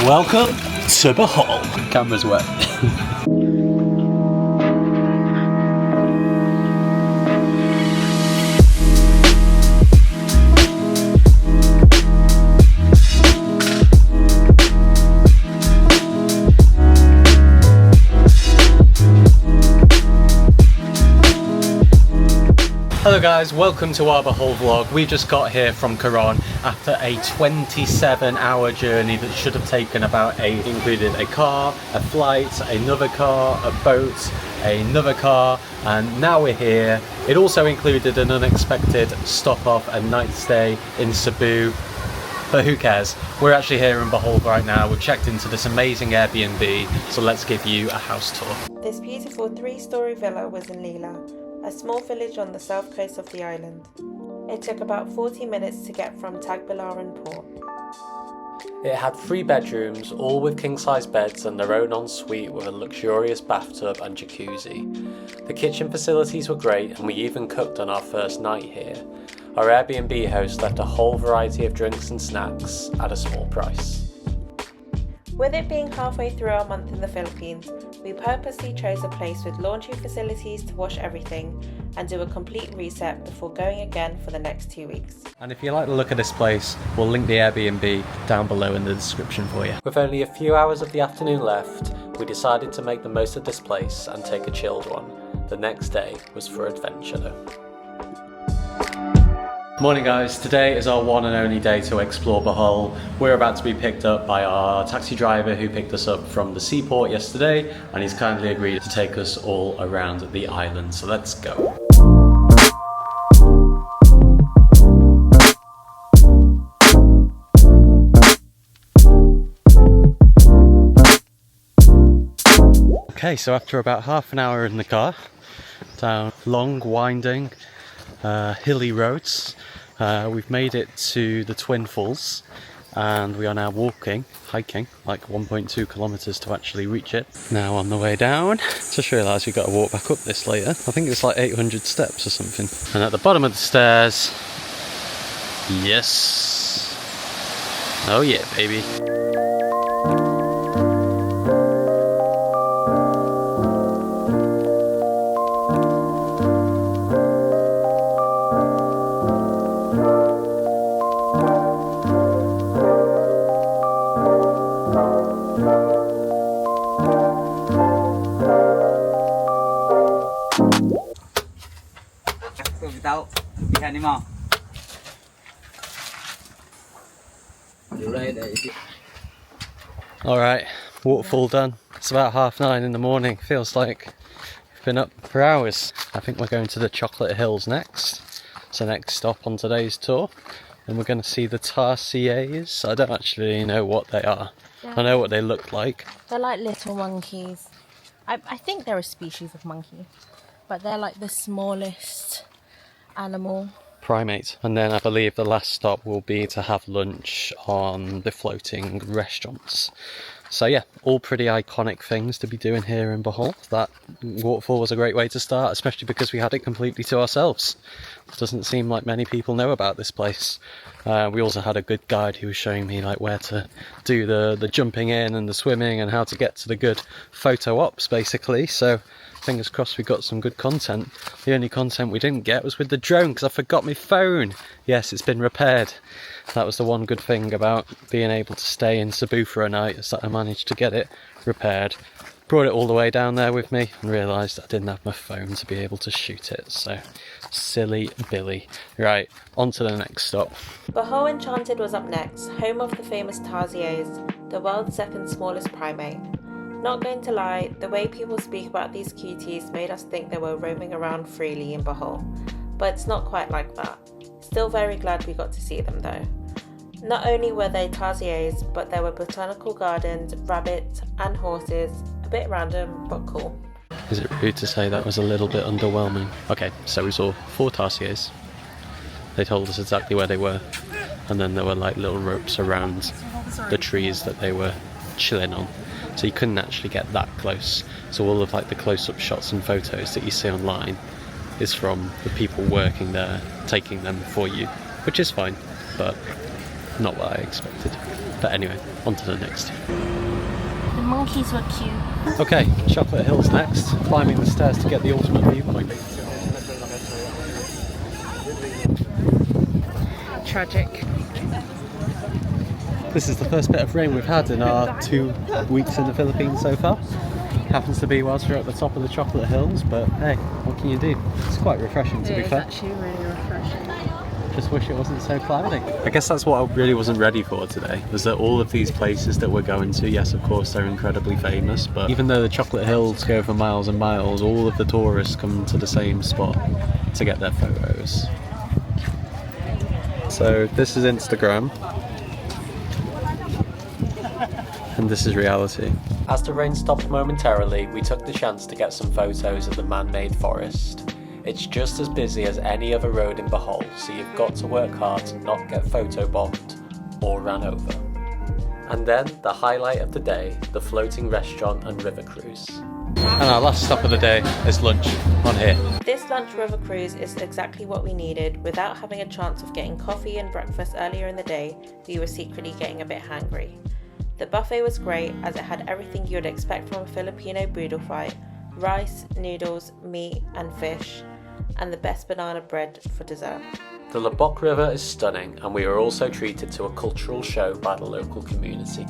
Welcome to Bohol. Camera's wet. Hello guys, welcome to our Bohol vlog. We just got here from Coron after a 27-hour journey that should have taken about 8. It included a car, a flight, another car, a boat, another car, and now we're here. It also included an unexpected stop off and night stay in Cebu, but who cares? We're actually here in Bohol right now. We've checked into this amazing Airbnb, so let's give you a house tour. This beautiful 3-story villa was in Lila, a small village on the south coast of the island. It took about 40 minutes to get from Tagbilaran port. It had 3 bedrooms, all with king-size beds and their own ensuite with a luxurious bathtub and jacuzzi. The kitchen facilities were great, and we even cooked on our first night here. Our Airbnb host left a whole variety of drinks and snacks at a small price. With it being halfway through our month in the Philippines, we purposely chose a place with laundry facilities to wash everything and do a complete reset before going again for the next 2 weeks. And if you like the look of this place, we'll link the Airbnb down below in the description for you. With only a few hours of the afternoon left, we decided to make the most of this place and take a chilled one. The next day was for adventure though. Morning guys, today is our one and only day to explore Bohol. We're about to be picked up by our taxi driver who picked us up from the seaport yesterday, and he's kindly agreed to take us all around the island, so let's go. Okay, so after about half an hour in the car, down long, winding, hilly roads, we've made it to the Twin Falls, and we are now hiking like 1.2 kilometers to actually reach it. Now on the way down, just realised we've got to walk back up this later. I think it's like 800 steps or something. And at the bottom of the stairs, yes, oh yeah baby. Alright, waterfall done. It's about 9:30 in the morning. Feels like we've been up for hours. I think we're going to the Chocolate Hills next. It's the next stop on today's tour. And we're going to see the Tarsiers. I don't actually know what they are. Yeah. I know what they look like. They're like little monkeys. I think they're a species of monkey, but they're like the smallest animal. Primate. And then I believe the last stop will be to have lunch on the floating restaurants. So yeah, all pretty iconic things to be doing here in Bohol. That waterfall was a great way to start, especially because we had it completely to ourselves. It doesn't seem like many people know about this place. We also had a good guide who was showing me like where to do the jumping in and the swimming and how to get to the good photo ops basically. So fingers crossed we got some good content. The only content we didn't get was with the drone because I forgot my phone. Yes, it's been repaired. That was the one good thing about being able to stay in Cebu for a night, is that I managed to get it repaired. Brought it all the way down there with me and realised I didn't have my phone to be able to shoot it, so silly Billy. Right, on to the next stop. Bohol Enchanted was up next, home of the famous Tarsiers, the world's second smallest primate. Not going to lie, the way people speak about these cuties made us think they were roaming around freely in Bohol, but it's not quite like that. Still very glad we got to see them though. Not only were they Tarsiers, but there were botanical gardens, rabbits and horses. A bit random, but cool. Is it rude to say that was a little bit underwhelming? Okay, so we saw 4 Tarsiers. They told us exactly where they were, and then there were like little ropes around the trees that they were chilling on. So you couldn't actually get that close. So all of like the close-up shots and photos that you see online is from the people working there, taking them for you, which is fine, but not what I expected. But anyway, on to the next. The monkeys were cute. Okay, Chocolate Hills next, climbing the stairs to get the ultimate viewpoint. Tragic. This is the first bit of rain we've had in our 2 weeks in the Philippines so far. Happens to be whilst we're at the top of the Chocolate Hills, but hey, what can you do? It's quite refreshing, to be fair. It's actually really refreshing. Just wish it wasn't so cloudy. I guess that's what I really wasn't ready for today, was that all of these places that we're going to, yes of course they're incredibly famous, but even though the Chocolate Hills go for miles and miles, all of the tourists come to the same spot to get their photos. So this is Instagram, and this is reality. As the rain stopped momentarily, we took the chance to get some photos of the man-made forest. It's just as busy as any other road in Bohol, so you've got to work hard to not get photobombed or ran over. And then, the highlight of the day, the floating restaurant and river cruise. And our last stop of the day is lunch on here. This lunch river cruise is exactly what we needed. Without having a chance of getting coffee and breakfast earlier in the day, we were secretly getting a bit hangry. The buffet was great as it had everything you would expect from a Filipino boodle fight: rice, noodles, meat and fish, and the best banana bread for dessert. The Lubbock River is stunning, and we were also treated to a cultural show by the local community.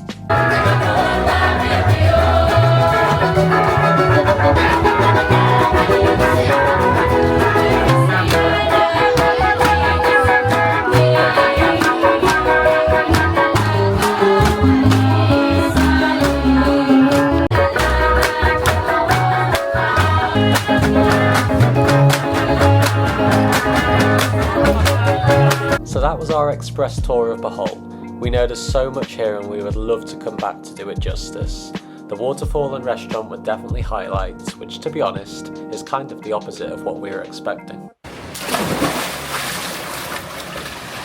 So that was our express tour of Bohol. We know there's so much here and we would love to come back to do it justice. The waterfall and restaurant were definitely highlights, which to be honest, is kind of the opposite of what we were expecting.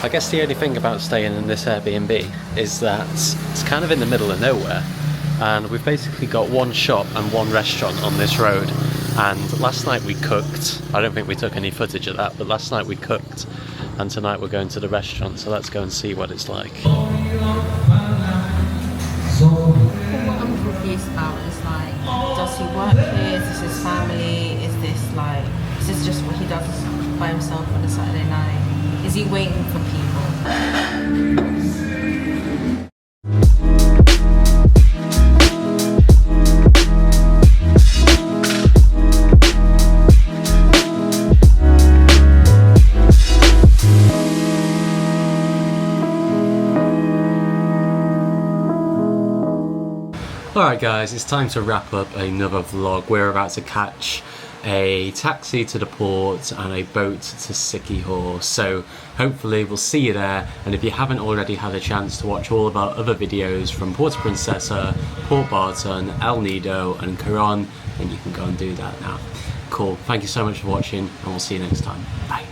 I guess the only thing about staying in this Airbnb is that it's kind of in the middle of nowhere, and we've basically got one shop and one restaurant on this road. And last night we cooked. I don't think we took any footage of that, but last night we cooked, and tonight we're going to the restaurant, so let's go and see what it's like. What I'm confused about is like, does he work here? Is this his family? Is this just what he does by himself on a Saturday night? Is he waiting for people? Alright guys, it's time to wrap up another vlog. We're about to catch a taxi to the port and a boat to Siquijor, so hopefully we'll see you there. And if you haven't already had a chance to watch all of our other videos from Puerto Princesa, Port Barton, El Nido and Coron, then you can go and do that now. Cool, thank you so much for watching and we'll see you next time. Bye.